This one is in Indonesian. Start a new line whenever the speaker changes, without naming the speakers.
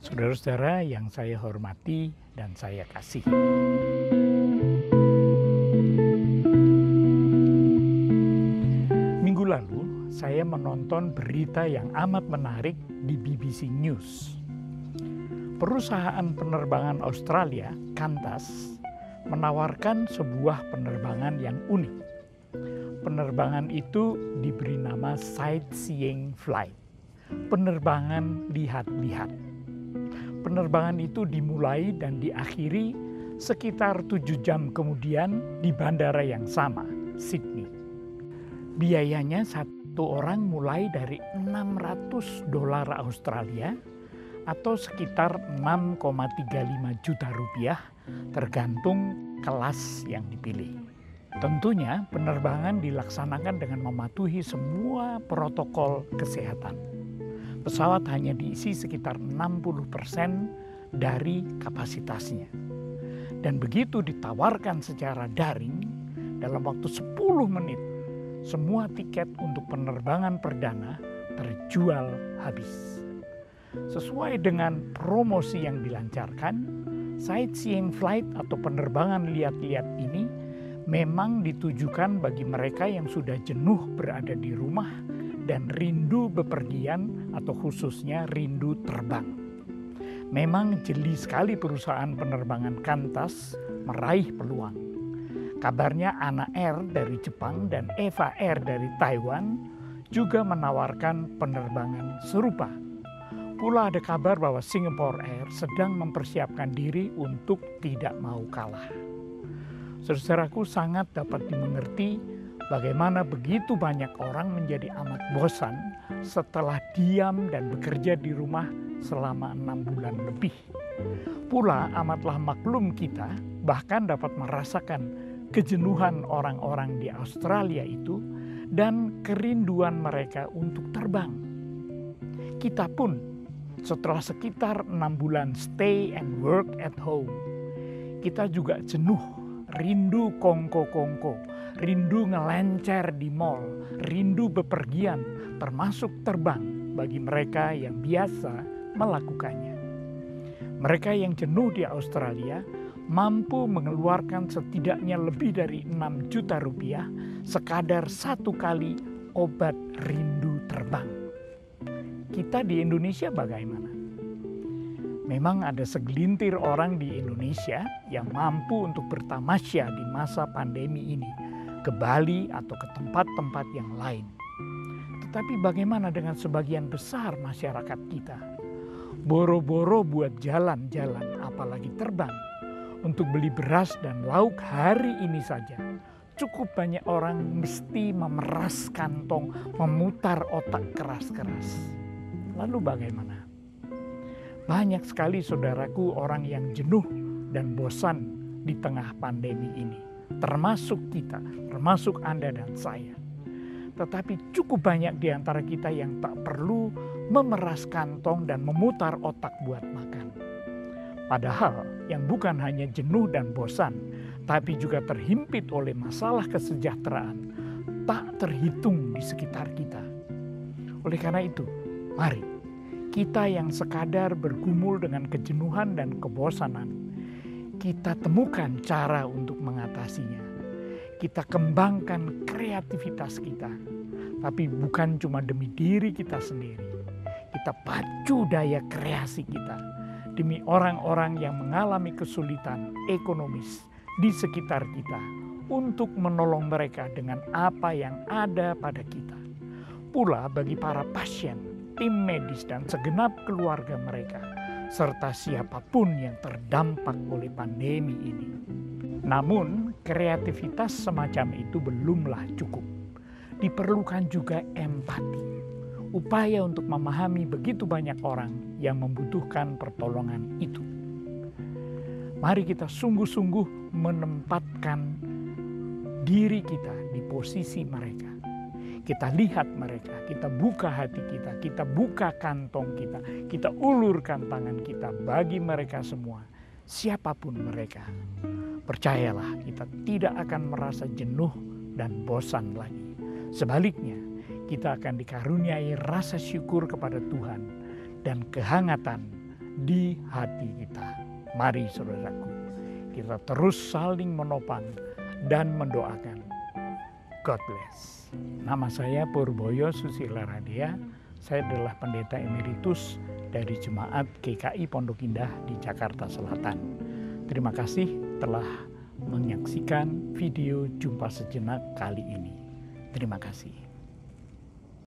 Saudara-saudara yang saya hormati dan saya kasihi. Minggu lalu saya menonton berita yang amat menarik di BBC News. Perusahaan penerbangan Australia, Qantas, menawarkan sebuah penerbangan yang unik. Penerbangan itu diberi nama sightseeing flight, penerbangan lihat-lihat. Penerbangan itu dimulai dan diakhiri sekitar 7 jam kemudian di bandara yang sama, Sydney. Biayanya satu orang mulai dari $600 Australia atau sekitar 6,35 juta rupiah tergantung kelas yang dipilih. Tentunya penerbangan dilaksanakan dengan mematuhi semua protokol kesehatan. Pesawat hanya diisi sekitar 60% dari kapasitasnya. Dan begitu ditawarkan secara daring, dalam waktu 10 menit, semua tiket untuk penerbangan perdana terjual habis. Sesuai dengan promosi yang dilancarkan, sightseeing flight atau penerbangan lihat-lihat ini memang ditujukan bagi mereka yang sudah jenuh berada di rumah dan rindu bepergian atau khususnya rindu terbang. Memang jeli sekali perusahaan penerbangan Qantas meraih peluang. Kabarnya Ana Air dari Jepang dan Eva Air dari Taiwan juga menawarkan penerbangan serupa. Pula ada kabar bahwa Singapore Air sedang mempersiapkan diri untuk tidak mau kalah. Saudaraku, sangat dapat dimengerti bagaimana begitu banyak orang menjadi amat bosan setelah diam dan bekerja di rumah selama 6 bulan lebih. Pula amatlah maklum kita bahkan dapat merasakan kejenuhan orang-orang di Australia itu dan kerinduan mereka untuk terbang. Kita pun setelah sekitar 6 bulan stay and work at home, kita juga jenuh, rindu kongko-kongko, rindu ngelencer di mall, rindu bepergian, termasuk terbang bagi mereka yang biasa melakukannya. Mereka yang jenuh di Australia mampu mengeluarkan setidaknya lebih dari 6 juta rupiah sekadar satu kali obat rindu terbang. Kita di Indonesia bagaimana? Memang ada segelintir orang di Indonesia yang mampu untuk bertamasya di masa pandemi ini ke Bali atau ke tempat-tempat yang lain. Tetapi bagaimana dengan sebagian besar masyarakat kita? Boro-boro buat jalan-jalan, apalagi terbang. Untuk beli beras dan lauk hari ini saja, cukup banyak orang mesti memeras kantong, memutar otak keras-keras. Lalu bagaimana? Banyak sekali saudaraku orang yang jenuh dan bosan di tengah pandemi ini. Termasuk kita, termasuk Anda dan saya. Tetapi cukup banyak di antara kita yang tak perlu memeras kantong dan memutar otak buat makan. Padahal yang bukan hanya jenuh dan bosan, tapi juga terhimpit oleh masalah kesejahteraan, tak terhitung di sekitar kita. Oleh karena itu, mari kita yang sekadar bergumul dengan kejenuhan dan kebosanan, kita temukan cara untuk mengatasinya. Kita kembangkan kreativitas kita, tapi bukan cuma demi diri kita sendiri. Kita pacu daya kreasi kita demi orang-orang yang mengalami kesulitan ekonomis di sekitar kita untuk menolong mereka dengan apa yang ada pada kita. Pula bagi para pasien, tim medis dan segenap keluarga mereka, serta siapapun yang terdampak oleh pandemi ini. Namun, kreativitas semacam itu belumlah cukup. Diperlukan juga empati. Upaya untuk memahami begitu banyak orang yang membutuhkan pertolongan itu. Mari kita sungguh-sungguh menempatkan diri kita di posisi mereka. Kita lihat mereka, kita buka hati kita buka kantong kita ulurkan tangan kita bagi mereka semua, siapapun mereka. Percayalah, kita tidak akan merasa jenuh dan bosan lagi. Sebaliknya, kita akan dikaruniai rasa syukur kepada Tuhan dan kehangatan di hati kita. Mari saudaraku, kita terus saling menopang dan mendoakan. God bless. Nama saya Purboyo Susila Radia. Saya adalah pendeta emeritus dari Jemaat GKI Pondok Indah di Jakarta Selatan. Terima kasih telah menyaksikan video Jumpa Sejenak kali ini. Terima kasih.